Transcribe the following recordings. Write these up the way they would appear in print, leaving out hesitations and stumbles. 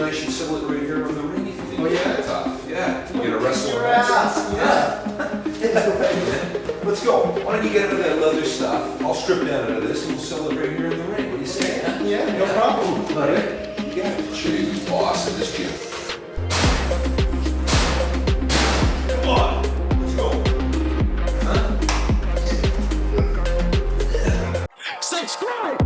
you should settle it right here on the ring if you think yeah? tough. Yeah. You gonna wrestle Your around? ass. Yeah. Let's go. Why don't you get out of that leather stuff? I'll strip down out of this and we'll settle it right here in the ring. What do you say? Yeah, no problem. All right. You got it. I'll show you who's boss in this gym. Come on. Let's go. Huh? Subscribe!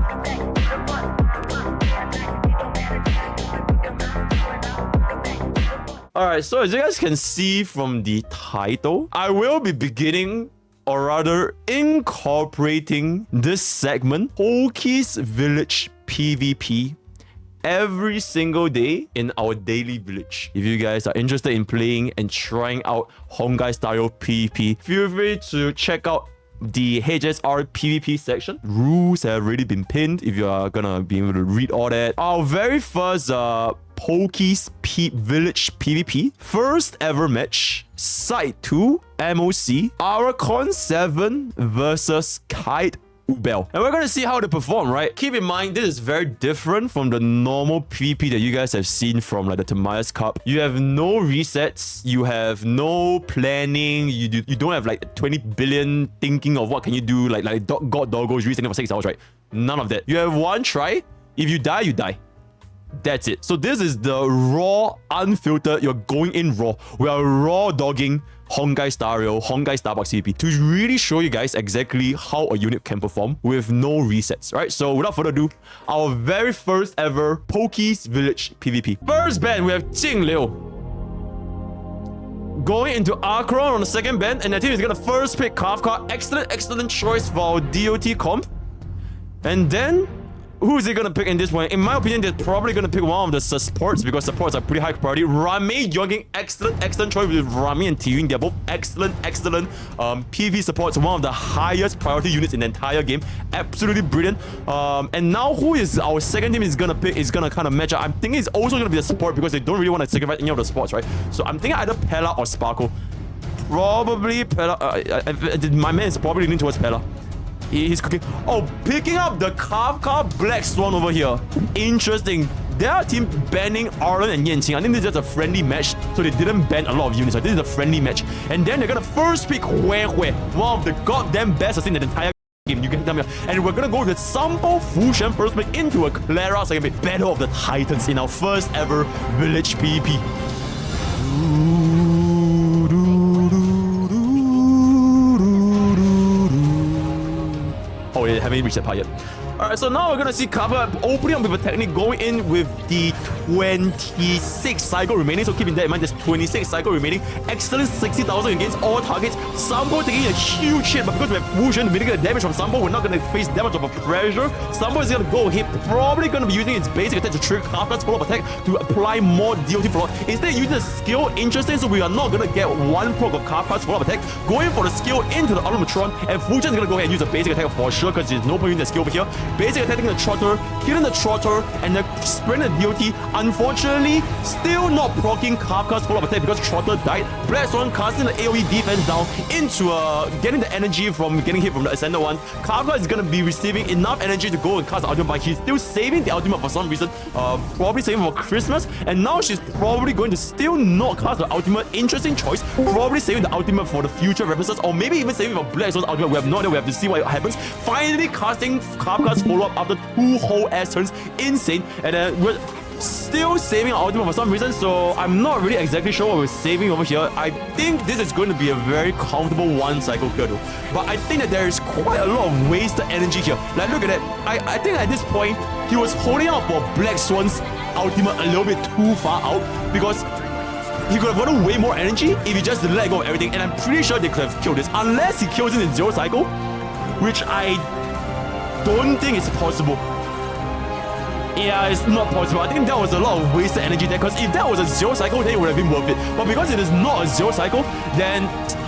Alright, so as you guys can see from the title, I will be beginning, or rather incorporating this segment, Pokke's Village PvP, every single day in our daily village. If you guys are interested in playing and trying out Honkai style PvP, feel free to check out the HSR PvP section. Rules have already been pinned if you are gonna be able to read all that. Our very first Pokke's Village PvP, first ever match, Side 2 MOC Arakon7 versus Kaede. And we're gonna see how they perform, right? Keep in mind, this is very different from the normal PvP that you guys have seen from like the Tamaya's Cup. You have no resets, you have no planning, you don't have like 20 billion thinking of what can you do, like God Doggos resetting for 6 hours, right? None of that. You have one try. If you die, you die. That's it. So this is the raw, unfiltered, you're going in raw. We are raw dogging honkaistarrail, Honkai Starbucks CP to really show you guys exactly how a unit can perform with no resets, right? So without further ado, our very first ever Pokke's Village PvP. First band, we have Jing Liu going into Arakon on the second band, and the team is gonna first pick Kafka. Excellent choice for our DOT comp. And then who is he gonna pick in this one? In my opinion, they're probably gonna pick one of the supports because supports are pretty high priority. Rami Yogging, excellent choice with Rami and Tiwing. They're both excellent PvP supports, one of the highest priority units in the entire game. Absolutely brilliant. And now who is our second team is gonna pick is gonna kind of match up. I'm thinking it's also gonna be a support because they don't really want to sacrifice any of the supports, right? So I'm thinking either Pella or Sparkle. Probably Pella. My man is probably leaning towards Pella. He's cooking. Oh, picking up the Kafka Black Swan over here. Interesting. Their team banning Arlen and Yanqing. I think this is just a friendly match, so they didn't ban a lot of units. So this is a friendly match. And then they're gonna first pick Hue, one of the goddamn best in the entire game. You can tell me. And we're gonna go with Sampo Fushan first pick into a Clara second pick. Battle of the Titans in our first ever Village PvP. Oh, they haven't reached that part yet. Alright, so now we're gonna see Kafka opening up with a technique, going in with the 26 cycle remaining. So keeping that in mind, there's 26 cycle remaining. Excellent 60,000 against all targets. Sampo taking a huge hit, but because we have Fusion mitigating the damage from Sampo, we're not gonna face that much of a pressure. Sampo is gonna go hit, probably gonna be using its basic attack to trigger Kafka's follow-up attack to apply more DOT follow-up. Instead, using the skill, interesting, so we are not gonna get one proc of Kafka's follow-up attack. Going for the skill into the Automatron, and Fusion is gonna go ahead and use a basic attack for sure, because there's no point using the skill over here. Basic attacking the Trotter, killing the Trotter, and then spreading the DOT. Unfortunately, still not proccing Kafka's follow-up attack because Trotter died. Black Swan casting the AoE defense down into getting the energy from getting hit from the Ascender one. Kafka is gonna be receiving enough energy to go and cast the ultimate, but he's still saving the ultimate for some reason. Probably saving for Christmas, and now she's probably going to still not cast the ultimate. Interesting choice. Probably saving the ultimate for the future references, or maybe even saving for Black Swan's ultimate. We have no idea. We have to see what happens. Finally casting Kafka's follow-up after 2 whole ass turns. Insane. And then we're still saving our ultimate for some reason, so I'm not really exactly sure what we're saving over here. I think this is going to be a very comfortable one cycle kill though. But I think that there is quite a lot of wasted energy here. Like, look at that. I think at this point, he was holding out for Black Swan's ultimate a little bit too far out, because he could have gotten way more energy if he just let go of everything, and I'm pretty sure they could have killed this, unless he kills it in 0 cycle, which I don't think it's possible. Yeah, it's not possible. I think that was a lot of wasted energy there, because if that was a 0 cycle, then it would have been worth it. But because it is not a 0 cycle, then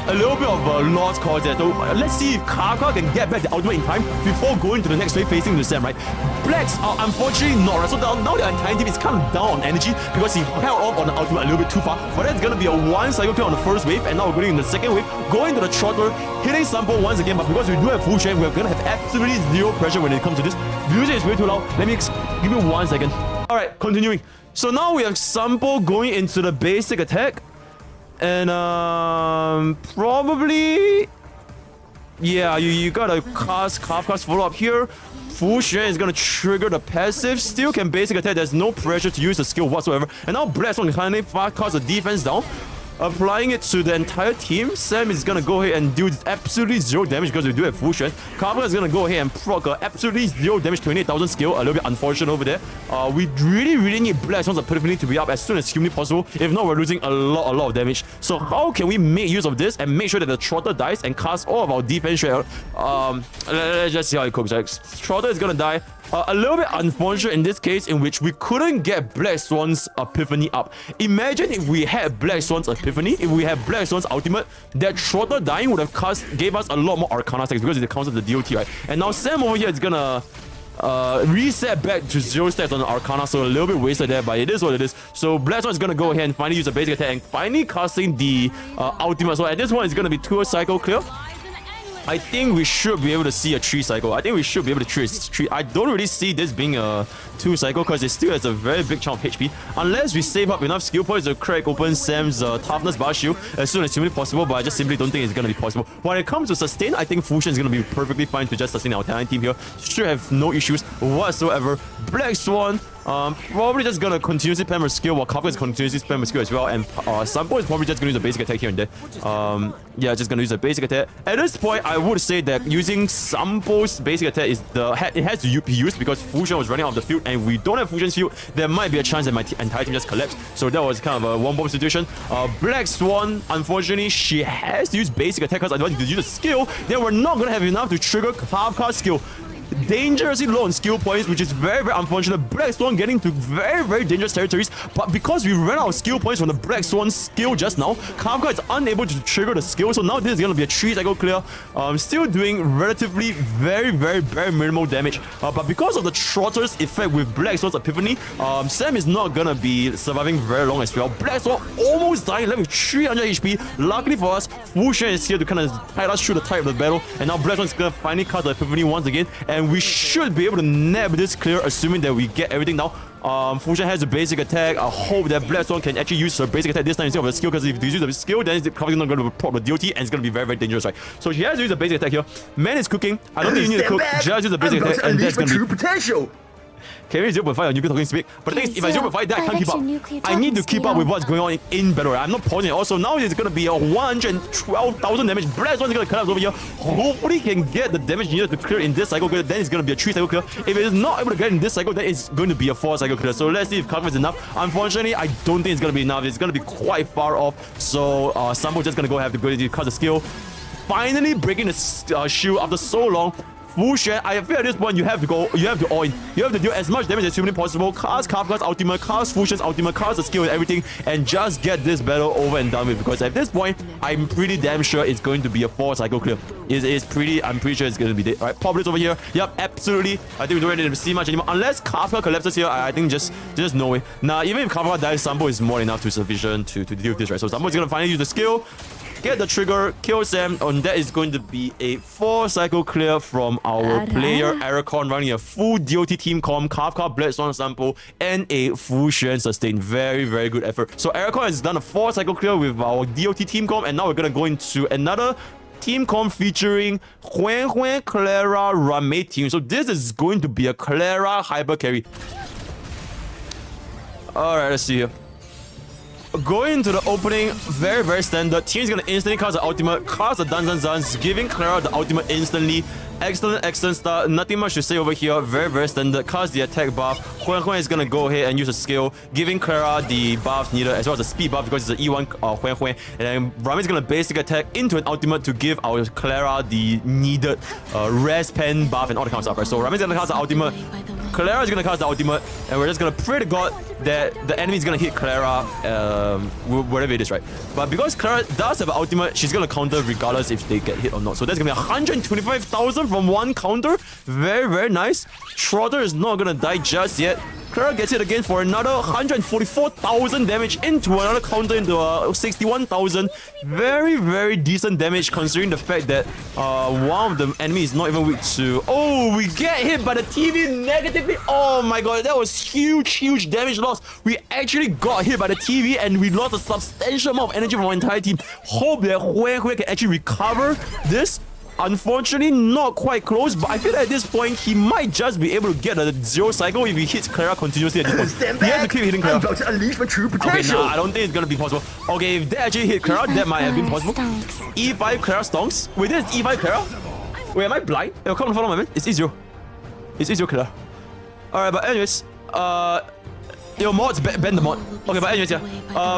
a little bit of a lost cause there. So let's see if Kafka can get back the ultimate in time before going to the next wave facing the Sam, right? Blacks are unfortunately not, right? So now the entire team is kind of down on energy because he held off on the ultimate a little bit too far. But that's going to be a 1 cycle kill on the first wave, and now we're going in the second wave, going to the Trotter, hitting Sampo once again. But because we do have full strength, we're going to have absolutely 0 pressure when it comes to this. Music is way too loud. Let me give me 1 second. Alright, continuing. So now we have Sampo going into the basic attack. And probably... Yeah, you gotta cast Kafka's follow-up here. Fu Xuan is gonna trigger the passive. Still can basic attack. There's no pressure to use the skill whatsoever. And now Black Swan can finally cast the defense down. Applying it to the entire team. Sam is gonna go ahead and do absolutely 0 damage because we do have Fu Xuan. Kafka is gonna go ahead and proc absolutely 0 damage, 28,000 skill. A little bit unfortunate over there. We really need Black Swan's Epiphany to be up as soon as humanly possible. If not, we're losing a lot of damage. So how can we make use of this and make sure that the Trotter dies and cast all of our defense straight out? Let's just see how it cooks. Like, Trotter is gonna die. A little bit unfortunate in this case, in which we couldn't get Black Swan's Epiphany up. Imagine if we had Black Swan's Epiphany, if we had Black Swan's ultimate, that Trotter dying would have gave us a lot more Arcana stacks because it counts as the DOT, right? And now Sam over here is gonna reset back to 0 stacks on the Arcana, so a little bit wasted there, but it is what it is. So Black Swan is gonna go ahead and finally use a basic attack and finally casting the ultimate. So at this point, it's gonna be 2 cycle clear. I think we should be able to see a 3 cycle. I think we should be able to treat. I don't really see this being a 2 cycle because it still has a very big chunk of HP. Unless we save up enough skill points to crack open Sam's toughness bar shield as soon as humanly possible, but I just simply don't think it's going to be possible. When it comes to sustain, I think Fu Xuan is going to be perfectly fine to just sustain our talent team here. Should have no issues whatsoever. Black Swan, probably just gonna continuously spam her skill while Kafka is continuously spam her skill as well, and Sampo is probably just gonna use a basic attack here and there. Yeah, just gonna use a basic attack. At this point, I would say that using Sampo's basic attack is it has to be used because Fu Xuan was running out of the field, and we don't have Fu Xuan's field. There might be a chance that my entire team just collapsed. So that was kind of a one-bomb situation. Black Swan, unfortunately, she has to use basic attack because otherwise, if you use a skill, then we're not gonna have enough to trigger Kafka's skill. Dangerously low on skill points, which is very unfortunate. Black Swan getting to very dangerous territories, but because we ran out of skill points from the Black Swan skill just now, Kafka is unable to trigger the skill, so now this is going to be a 3 cycle clear. Still doing relatively very minimal damage, but because of the Trotter's effect with Black Swan's Epiphany, Sam is not going to be surviving very long as well. Black Swan almost dying, left with 300 HP. Luckily for us, Fu Xuan is here to kind of tide us through the tide of the battle, and now Black Swan is going to finally cast the Epiphany once again, and we should be able to nab this clear, assuming that we get everything now. Fu Xuan has a basic attack. I hope that Black Swan can actually use her basic attack this time instead of a skill, because if you use the skill, then it's probably not going to prop the DOT, and it's going to be very dangerous, right? So she has to use a basic attack here. Man is cooking. I don't think you need to cook. Just use a basic attack, and that's going to be potential. Can we 0.5 on nuclear talking speak? But the thing is, if I 0.5 that, I can't keep up. I need to keep up with what's going on in battle. I'm not pausing it. Also, now it's going to be a 112,000 damage. Black Swan is going to collapse over here. Hopefully, can get the damage needed to clear in this cycle clear. Then it's going to be a 3 cycle clear. If it is not able to get in this cycle, then it's going to be a 4 cycle clear. So let's see if Kafka is enough. Unfortunately, I don't think it's going to be enough. It's going to be quite far off. So Sambo just going to go have to go to cast the skill. Finally breaking the shield after so long. Fu Xuan, I feel at this point you have to all in. You have to do as much damage as humanly possible. Cast Kafka's ultimate, cast Fu Xuan's ultimate, cast the skill and everything, and just get this battle over and done with. Because at this point, I'm pretty damn sure it's going to be a 4 cycle clear. I'm pretty sure it's going to be dead. Right, Publix over here. Yep, absolutely. I think we don't need to see much anymore. Unless Kafka collapses here, I think just no way. Now, even if Kafka dies, Sambo is more than enough to sufficient to deal with this, right? So Sambo is going to finally use the skill, get the trigger, kill Sam, and that is going to be a 4 cycle clear from our player Arakon, running a full DOT team comp, Kafka, Black Swan sample, and a Fu Xuan sustain. Very good effort. So Arakon has done a 4 cycle clear with our DOT team comp, and now we're gonna go into another team comp featuring Huan, Clara, Rame team. So this is going to be a Clara hyper carry. Alright, let's see here. Going into the opening, very standard. Team's gonna instantly cast the ultimate, cast the Danzanzans, giving Clara the ultimate instantly. Excellent start. Nothing much to say over here. Very standard. Cast the attack buff. Huan is gonna go ahead and use a skill, giving Clara the buff needed as well as the speed buff because it's an E1 Huan. And then Rami is gonna basic attack into an ultimate to give our Clara the needed res pen buff and all the kind of stuff. Right? So Rami is gonna cast the ultimate. Clara is gonna cast the ultimate, and we're just gonna pray to God that the enemy is gonna hit Clara, whatever it is, right? But because Clara does have an ultimate, she's gonna counter regardless if they get hit or not. So that's gonna be 125,000 from one counter. Very nice. Trotter is not gonna die just yet. Clara gets it again for another 144,000 damage into another counter into 61,000. Very, very decent damage considering the fact that one of the enemies is not even weak to... Oh, we get hit by the TV negatively. Oh my god, that was huge damage loss. We actually got hit by the TV and we lost a substantial amount of energy from our entire team. Hope that Hue can actually recover this. Unfortunately, not quite close, but I feel that at this point, he might just be able to get a 0 cycle if he hits Clara continuously at this point. Stand He has to back. keep hitting Clara. I'm about to unleash my true Okay, potential. nah, I don't think it's gonna be possible. Okay, if they actually hit Clara, that might have been possible. E5 Clara stonks. Wait, this is E5 Clara? Wait, am I blind? Yo, come on, follow my man. It's E0. It's E0 Clara. Alright, but anyways, yo, mods, bend the mod. Okay, but anyways, yeah.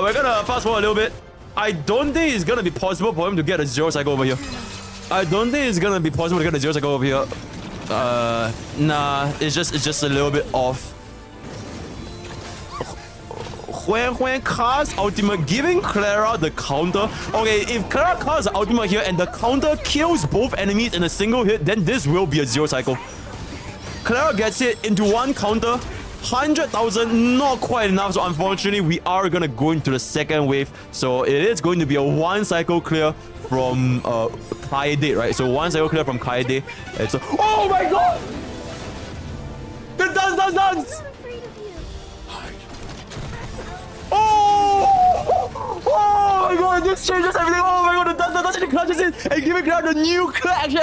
We're gonna fast forward a little bit. I don't think it's gonna be possible for him to get a 0 cycle over here. I don't think it's gonna be possible to get a 0 cycle over here. Nah, it's just a little bit off. When casts ultimate, giving Clara the counter. Okay, if Clara casts the ultimate here and the counter kills both enemies in a single hit, then this will be a 0 cycle. Clara gets it into one counter. 100,000, not quite enough, so unfortunately we are gonna go into the second wave. So it is going to be a 1 cycle clear from Kaede, right? So 1 cycle clear from Kaede. And so, oh my god! The dance! Oh my god, this changes everything. Oh my god, the dance actually clutches in and giving Clara the new action.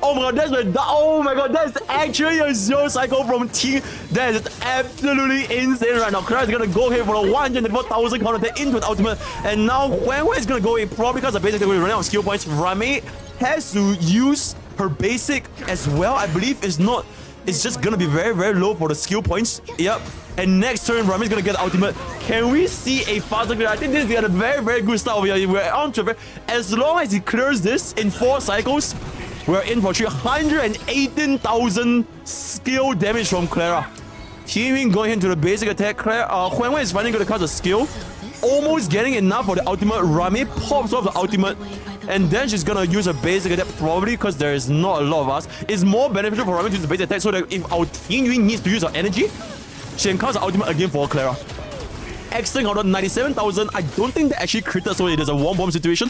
Oh my god, that's my oh my god, that's actually a 0 cycle from Team. That is absolutely insane right now. Clara is gonna go here for a 104,000 counter attack into an ultimate. And now Hue is gonna go in probably because of basic we're running out of skill points. Rame has to use her basic as well. I believe it's just gonna be very, very low for the skill points. Yep. And next turn, Rami is gonna get the ultimate. Can we see a faster clear? I think this is a very, very good start over here. We're on to as long as he clears this in 4 cycles, we're in for 318,000 skill damage from Clara. Teaming going into the basic attack. Clara, Hue is finally gonna cast a skill. Almost getting enough for the ultimate. Rami pops off the ultimate. And then she's gonna use a basic attack, probably because there is not a lot of us. It's more beneficial for Rami to use the basic attack so that if our team needs to use our energy, she can cast the ultimate again for Clara. Excellent out of 97,000. I don't think they actually critted, so it is a 1-bomb situation.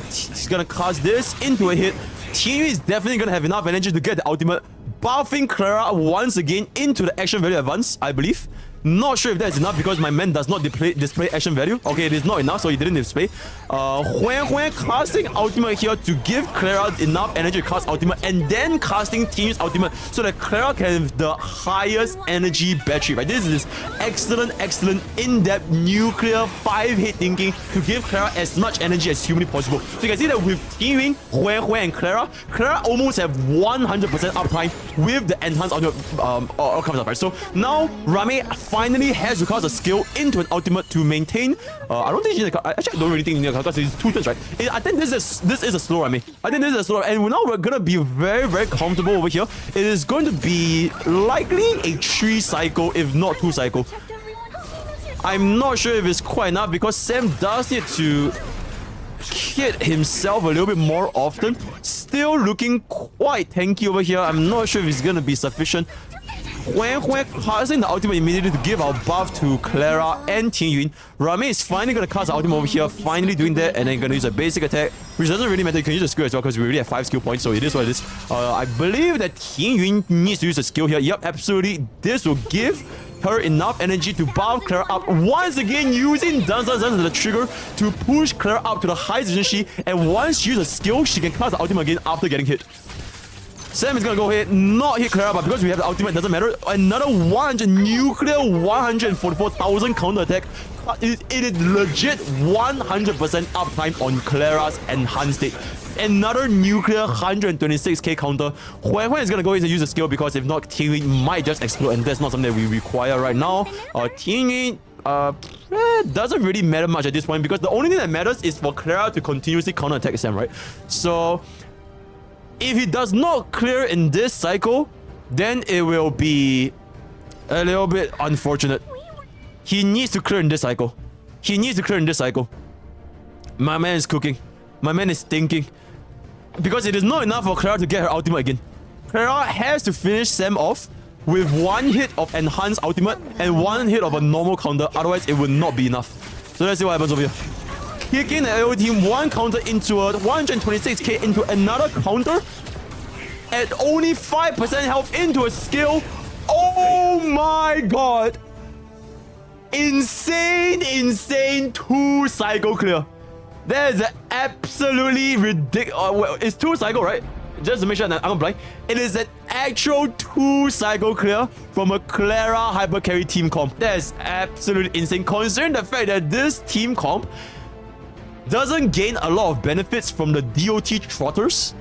She's gonna cast this into a hit. Team is definitely gonna have enough energy to get the ultimate, buffing Clara once again into the action value advance, I believe. Not sure if that's enough because my man does not display action value. Okay, it is not enough, so he didn't display. Hue casting ultimate here to give Clara enough energy to cast ultimate and then casting Team's ultimate so that Clara can have the highest energy battery, right? This is excellent in-depth nuclear 5-hit thinking to give Clara as much energy as humanly possible. So you can see that with teaming Hue and Clara almost have 100% uptime with the enhanced ultimate comes up, right? So now Rami finally has to cast a skill into an ultimate to maintain. I don't think she actually I don't really think you need to cast it's 2 turns, right? I think this is a slow Rami. I think this is a slow, and now we're gonna be very, very comfortable over here. It is going to be likely a 3 cycle, if not 2 cycle. I'm not sure if it's quite enough because Sam does need to hit himself a little bit more often. Still looking quite tanky over here. I'm not sure if it's gonna be sufficient. When casting the ultimate immediately to give our buff to Clara and Tingyun, Rami is finally gonna cast the ultimate over here, finally doing that, and then gonna use a basic attack, which doesn't really matter. You can use a skill as well because we already have 5 skill points, so it is what it is. I believe that Tingyun needs to use a skill here. Yep, absolutely. This will give her enough energy to buff Clara up once again, using Dance as the trigger to push Clara up to the highest efficiency, and once she uses a skill, she can cast the ultimate again after getting hit. Sam is gonna go ahead, not hit Clara, but because we have the ultimate, doesn't matter. Another 100 nuclear 144,000 counter attack. It is legit 100% uptime on Clara's enhanced state. Another nuclear 126k counter. Hue is gonna go in and use a skill because if not, Tingyun might just explode, and that's not something that we require right now. Tingyun doesn't really matter much at this point because the only thing that matters is for Clara to continuously counter attack Sam, right? So if he does not clear in this cycle, then it will be a little bit unfortunate. He needs to clear in this cycle. My man is cooking. My man is thinking. Because it is not enough for Clara to get her ultimate again. Clara has to finish Sam off with one hit of enhanced ultimate and one hit of a normal counter. Otherwise, it would not be enough. So let's see what happens over here. Kicking the AO team one counter into a 126k into another counter at only 5% health into a skill. Oh my god. Insane 2 cycle clear. That is absolutely ridiculous. Well, it's 2 cycle, right? Just to make sure that I'm blind. It is an actual 2 cycle clear from a Clara HYPERCARRY team comp. That is absolutely insane. Considering the fact that this team comp doesn't gain a lot of benefits from the DOT trotters.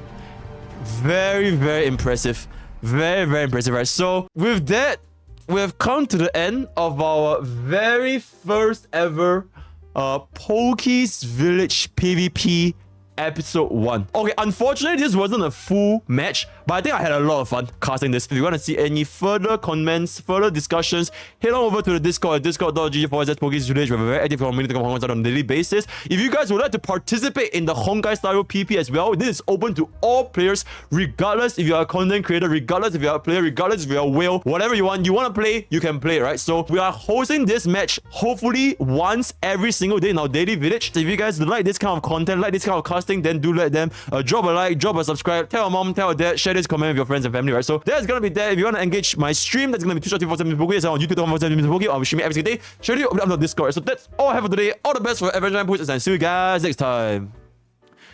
Very, very impressive. Very, very impressive, right? So with that, we have come to the end of our very first ever Pokke's Village PvP episode 1. Okay, unfortunately, this wasn't a full match, but I think I had a lot of fun casting this. If you want to see any further comments, further discussions, head on over to the Discord, discord.gg/Pokke's Village. We have a very active community of Honkai on a daily basis. If you guys would like to participate in the Honkai style PvP as well, this is open to all players, regardless if you're a content creator, regardless if you're a player, regardless if you're a whale, whatever you want to play, you can play, right? So we are hosting this match hopefully once every single day in our daily village. So if you guys like this kind of content, like this kind of casting, then do let them drop a like, drop a subscribe, tell a mom, tell a dad, share this comment with your friends and family, right? So that's gonna be there. If you want to engage my stream, that's gonna be twitch.tv/MrPokke. It's on YouTube.com/MrPokke. I'll be streaming every single day. Share it on the Discord. So that's all I have for today. All the best for Avengers push, and see you guys next time.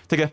Take care.